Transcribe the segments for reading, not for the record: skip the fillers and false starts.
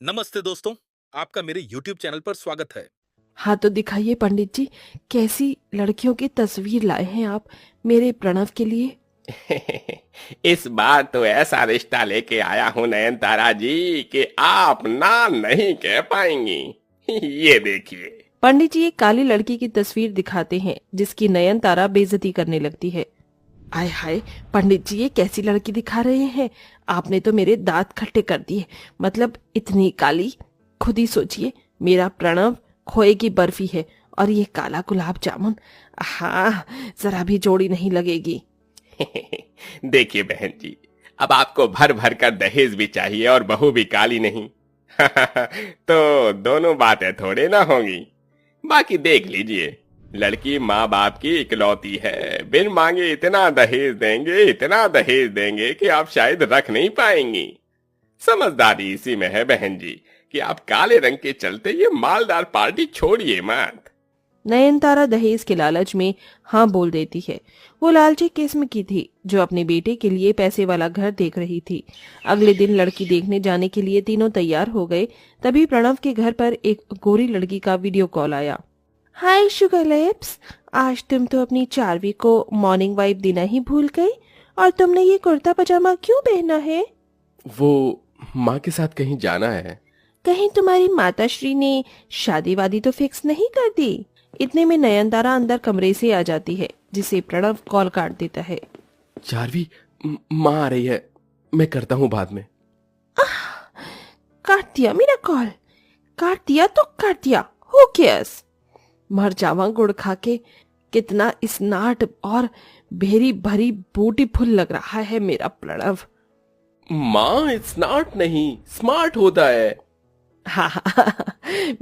नमस्ते दोस्तों, आपका मेरे YouTube चैनल पर स्वागत है। हाँ तो दिखाइए पंडित जी, कैसी लड़कियों की तस्वीर लाए हैं आप मेरे प्रणव के लिए। इस बार तो ऐसा रिश्ता लेके आया हूँ नयनतारा जी कि आप ना नहीं कह पाएंगी। ये देखिए। पंडित जी एक काली लड़की की तस्वीर दिखाते हैं जिसकी नयनतारा बेइज्जती करने लगती है। आय हाय पंडित जी, ये कैसी लड़की दिखा रहे हैं? आपने तो मेरे दांत खट्टे कर दिए। मतलब इतनी काली। खुद ही सोचिए, मेरा प्रणव खोए की बर्फी है और ये काला गुलाब जामुन। हाँ, जरा भी जोड़ी नहीं लगेगी। देखिए बहन जी, अब आपको भर भर कर दहेज भी चाहिए और बहू भी काली नहीं। तो दोनों बातें थोड़े ना होंगी। बाकी देख लीजिए, लड़की माँ बाप की इकलौती है। बिन मांगे इतना दहेज देंगे कि आप शायद रख नहीं पाएंगी। समझदारी इसी में है बहन जी कि आप काले रंग के चलते ये मालदार पार्टी छोड़िए मत। नयनतारा दहेज के लालच में हाँ बोल देती है। वो लालची किस्म की थी जो अपने बेटे के लिए पैसे वाला घर देख रही थी। अगले दिन लड़की देखने जाने के लिए तीनों तैयार हो गए। तभी प्रणव के घर पर एक गोरी लड़की का वीडियो कॉल आया। हाय शुगर लिप्स, आज तुम तो अपनी चार्वी को मॉर्निंग वाइब देना ही भूल गई। और तुमने ये कुर्ता पजामा क्यों पहना है? वो माँ के साथ कहीं जाना है। कहीं तुम्हारी माताश्री ने शादी वादी तो फिक्स नहीं कर दी? इतने में नयनतारा अंदर कमरे से आ जाती है जिसे प्रणव कॉल काट देता है। चार्वी, माँ आ रही है, मैं करता हूँ बाद में। काट दिया मेरा कॉल। काट दिया तो काट दिया, हो केयर्स। मर जावा गुड़ खा के। कितना स्नाट और भेरी भरी ब्यूटीफुल लग रहा है मेरा प्रणव। माँ, इट्स नॉट नहीं, स्मार्ट होता है। हाँ,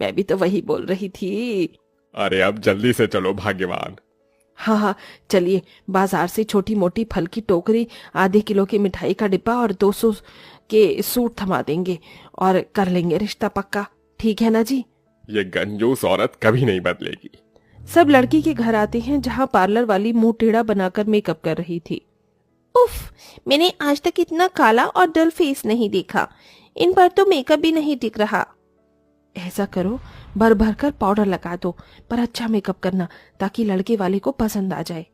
मैं भी तो वही बोल रही थी। अरे अब जल्दी से चलो भाग्यवान। हाँ हाँ, चलिए बाजार से छोटी मोटी फल की टोकरी, आधे किलो की मिठाई का डिब्बा और 200 के सूट थमा देंगे और कर लेंगे रिश्ता पक्का। ठीक है ना जी? ये कंजूस औरत कभी नहीं बदलेगी। सब लड़की के घर आते हैं जहाँ पार्लर वाली मुंह टेढ़ा बनाकर मेकअप कर रही थी। उफ, मैंने आज तक इतना काला और डल फेस नहीं देखा। इन पर तो मेकअप भी नहीं टिक रहा। ऐसा करो, भर भर कर पाउडर लगा दो, पर अच्छा मेकअप करना ताकि लड़के वाले को पसंद आ जाए।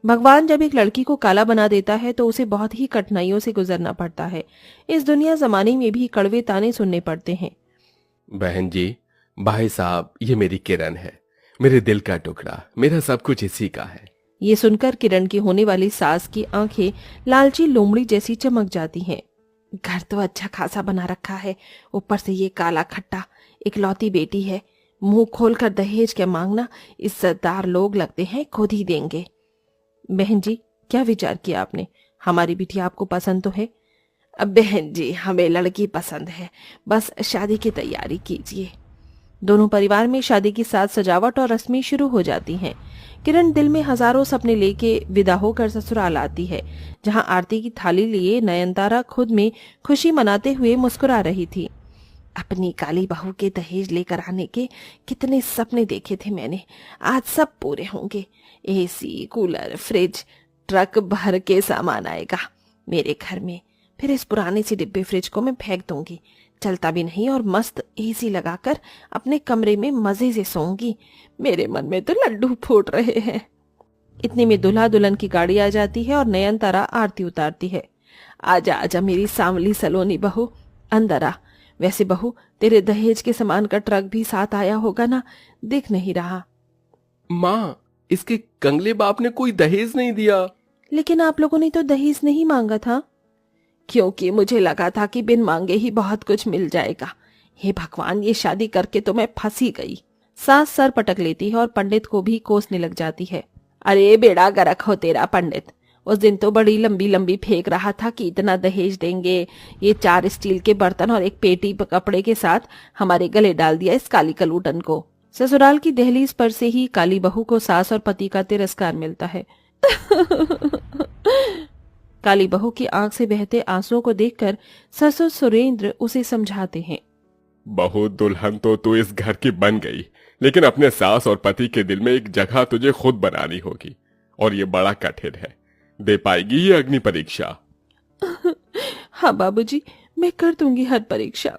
भगवान जब एक लड़की को काला बना देता है तो उसे बहुत ही कठिनाइयों से गुजरना पड़ता है। इस दुनिया जमाने में भी कड़वे ताने सुनने पड़ते हैं। बहन जी, भाई साहब, ये मेरी किरण है, मेरे दिल का टुकड़ा, मेरा सब कुछ इसी का है। ये सुनकर किरण की होने वाली सास की आंखें लालची लोमड़ी जैसी चमक जाती हैं। घर तो अच्छा खासा बना रखा है, ऊपर से ये काला खट्टा। इकलौती बेटी है, मुंह खोलकर दहेज क्या मांगना। इज्जतदार लोग लगते हैं खुद ही देंगे। बहन जी, क्या विचार किया आपने? हमारी बिटिया आपको पसंद तो है? अब बहन जी, हमें लड़की पसंद है, बस शादी की तैयारी कीजिए। दोनों परिवार में शादी की साज सजावट और रस्में शुरू हो जाती हैं। किरण दिल में हजारों सपने लेके विदा होकर ससुराल आती है, जहां आरती की थाली लिए नयनतारा खुद में खुशी मनाते हुए मुस्कुरा रही थी। अपनी काली बहू के दहेज लेकर आने के कितने सपने देखे थे मैंने, आज सब पूरे होंगे। एसी, कूलर, फ्रिज, ट्रक भर के सामान आएगा मेरे घर में। फिर इस पुराने सी डिब्बे फ्रिज को मैं फेंक दूंगी, चलता भी नहीं, और मस्त एसी लगाकर अपने कमरे में मजे से सोऊंगी। मेरे मन में तो लड्डू फूट रहे हैं। इतने में दूल्हा दुल्हन की गाड़ी आ जाती है और नयनतारा आरती उतारती है। आजा आजा मेरी सांवली सलोनी बहू, अंदर आ। वैसे बहू, तेरे दहेज के सामान का ट्रक भी साथ आया होगा ना? दिख नहीं रहा। माँ, इसके कंगले बाप ने कोई दहेज नहीं दिया। लेकिन आप लोगों ने तो दहेज नहीं मांगा था। क्योंकि मुझे लगा था कि बिन मांगे ही बहुत कुछ मिल जाएगा। हे भगवान, ये शादी करके तो मैं फंसी गई। सास सर पटक लेती है और पंडित को भी कोसने लग जाती है। अरे बेड़ा गर्क हो तेरा पंडित, उस दिन तो बड़ी लंबी लंबी फेंक रहा था कि इतना दहेज देंगे। ये 4 स्टील के बर्तन और एक पेटी कपड़े के साथ हमारे गले डाल दिया इस काली कलूटन को। ससुराल की दहलीज पर से ही काली बहू को सास और पति का तिरस्कार मिलता है। काली बहू की आंख से बहते आंसुओं को देखकर ससुर सुरेंद्र उसे समझाते हैं। बहू दुल्हन तो तू इस घर की बन गई, लेकिन अपने सास और पति के दिल में एक जगह तुझे खुद बनानी होगी, और ये बड़ा कठिन है। दे पाएगी ये अग्नि परीक्षा? हाँ बाबूजी, मैं कर दूंगी हर परीक्षा।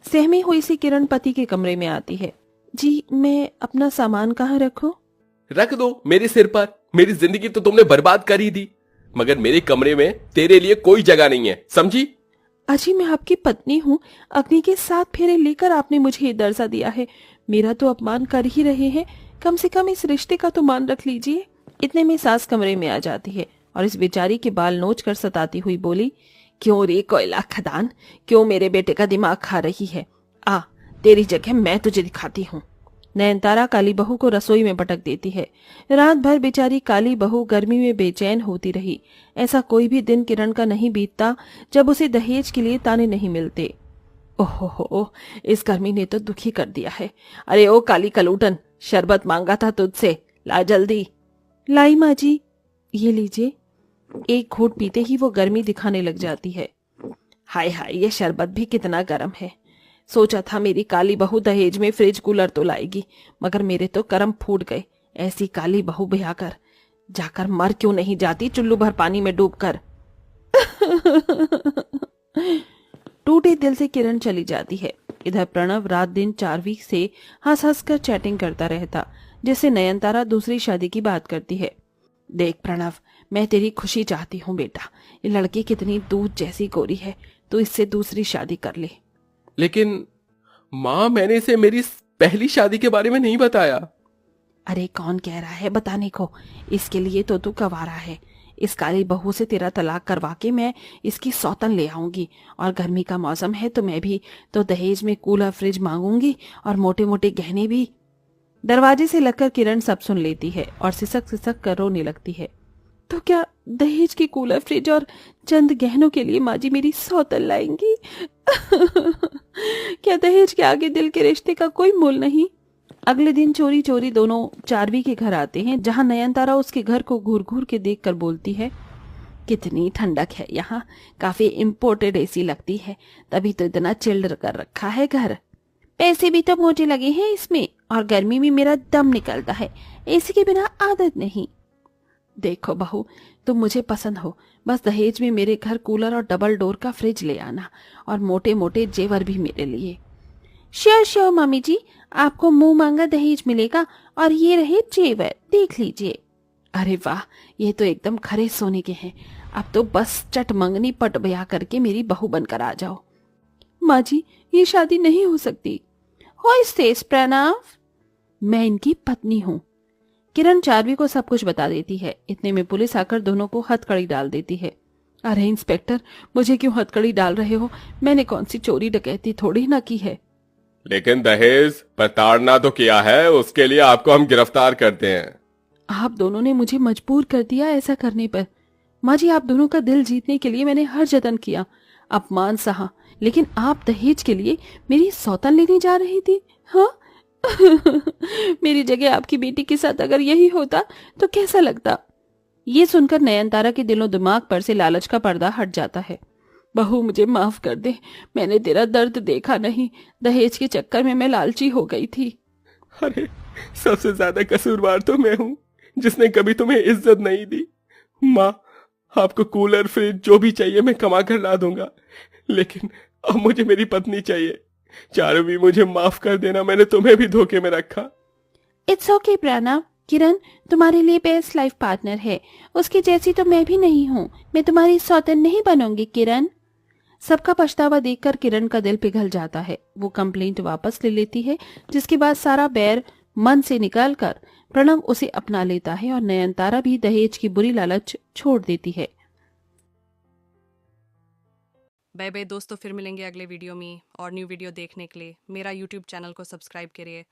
सहमी हुई सी किरण पति के कमरे में आती है। जी, मैं अपना सामान कहाँ रखूं? रख दो मेरे सिर पर। मेरी जिंदगी तो तुमने बर्बाद कर ही दी, मगर मेरे कमरे में तेरे लिए कोई जगह नहीं है, समझी? अजी, मैं आपकी पत्नी हूँ। अग्नि के 7 फेरे लेकर आपने मुझे ये दर्जा दिया है। मेरा तो अपमान कर ही रहे हैं, कम से कम इस रिश्ते का तो मान रख लीजिए। इतने में सास कमरे में आ जाती है और इस बेचारी के बाल नोच कर सताती हुई बोली, क्यों रे कोयला खदान, क्यों मेरे बेटे का दिमाग खा रही है? आ, तेरी जगह मैं तुझे दिखाती हूँ। नयनतारा काली बहू को रसोई में पटक देती है। रात भर बेचारी काली बहू गर्मी में बेचैन होती रही। ऐसा कोई भी दिन किरण का नहीं बीतता जब उसे दहेज के लिए ताने नहीं मिलते। ओहो, इस गर्मी ने तो दुखी कर दिया है। अरे ओ काली कलूटन, शरबत मांगा था तुझसे, ला जल्दी। लाई माँ जी, ये लीजिए। एक घूंट पीते ही वो गर्मी दिखाने लग जाती है। हाय हाय, ये शरबत भी कितना गर्म है। सोचा था मेरी काली बहू दहेज में फ्रिज कूलर तो लाएगी, मगर मेरे तो कर्म फूट गए। ऐसी काली बहू ब्याह कर जाकर मर क्यों नहीं जाती चुल्लू भर पानी में डूबकर। टूटे दिल से किरण चली जाती है। इधर प्रणव रात दिन 4 वीक से हंस हंस कर चैटिंग करता रहता, जिससे नयनतारा दूसरी शादी की बात करती है। देख प्रणव, मैं तेरी खुशी चाहती हूँ बेटा। ये लड़की कितनी दूध जैसी गोरी है, तो इससे दूसरी शादी कर ले। लेकिन माँ, मैंने इसे मेरी पहली शादी के बारे में नहीं बताया। अरे कौन कह रहा है बताने को? इसके लिए तो तू कवारा है। इस काली बहू से तेरा तलाक करवा के मैं इसकी सौतन ले आऊंगी, और गर्मी का मौसम है तो मैं भी तो दहेज में कूलर फ्रिज मांगूंगी और मोटे मोटे गहने भी। दरवाजे से लगकर किरण सब सुन लेती है और सिसक सिसक कर रोने लगती है। तो क्या दहेज की कूलर फ्रिज और चंद गहनों के लिए माँ जी मेरी सौतन लाएंगी? क्या दहेज के आगे दिल के रिश्ते का कोई मोल नहीं? अगले दिन चोरी चोरी दोनों चारवी के घर आते हैं, जहां नयनतारा उसके घर को घूर घूर के देखकर बोलती है, कितनी ठंडक है यहाँ, काफी इम्पोर्टेड एसी लगती है, तभी तो इतना चिल्ड कर रखा है घर। पैसे भी तो मोटे लगे हैं इसमें, और गर्मी में मेरा दम निकलता है, एसी के बिना आदत नहीं। देखो बहू, तुम मुझे पसंद हो, बस दहेज में मेरे घर कूलर और डबल डोर का फ्रिज ले आना, और मोटे मोटे जेवर भी मेरे लिए। श्योर श्योर मम्मी जी, आपको मुंह मांगा दहेज मिलेगा, और ये रहे जेवर, देख लीजिए। अरे वाह, ये तो एकदम खरे सोने के हैं। अब तो बस चट मंगनी पट ब्याह करके मेरी बहू बनकर आ जाओ। माँ जी, ये शादी नहीं हो सकती। हो इस प्रणव, मैं इनकी पत्नी हूँ। किरण चारवी को सब कुछ बता देती है। इतने में पुलिस आकर दोनों को हथकड़ी डाल देती है। अरे इंस्पेक्टर, मुझे क्यों हथकड़ी डाल रहे हो? मैंने कौन सी चोरी डकैती थोड़ी ना की है। लेकिन दहेज प्रताड़ना तो किया है, उसके लिए आपको हम गिरफ्तार करते हैं। आप दोनों ने मुझे मजबूर कर दिया ऐसा करने पर। माँ जी, आप दोनों का दिल जीतने के लिए मैंने हर जतन किया, अपमान सहा, लेकिन आप दहेज के लिए मेरी सौतन लेने जा रही थी। हाँ। मेरी जगह आपकी बेटी के साथ अगर यही होता तो कैसा लगता? ये सुनकर नयनतारा के दिलो दिमाग पर से लालच का पर्दा हट जाता है। बहू, मुझे माफ कर दे, मैंने तेरा दर्द देखा नहीं, दहेज के चक्कर में मैं लालची हो गई थी। अरे, सबसे ज्यादा कसूरवार तो मैं हूँ, जिसने कभी तुम्हें इज्जत नहीं दी। माँ, आपको कूलर फ्रिज जो भी चाहिए मैं कमा कर ला दूंगा, लेकिन अब मुझे मेरी पत्नी चाहिए। चारवी, मुझे माफ कर देना, मैंने तुम्हें भी धोखे में रखा। इट्स ओके प्रणव, किरण तुम्हारे लिए बेस्ट लाइफ पार्टनर है, उसकी जैसी तो मैं भी नहीं हूँ। मैं तुम्हारी सौतन नहीं बनूंगी किरण। सबका पछतावा देखकर किरण का दिल पिघल जाता है। वो कंप्लेंट वापस ले लेती है, जिसके बाद सारा बैर मन से निकालकर प्रणव उसे अपना लेता है और नयनतारा भी दहेज की बुरी लालच छोड़ देती है। बाय बाय दोस्तों, फिर मिलेंगे अगले वीडियो में। और न्यू वीडियो देखने के लिए मेरा यूट्यूब चैनल को सब्सक्राइब करिए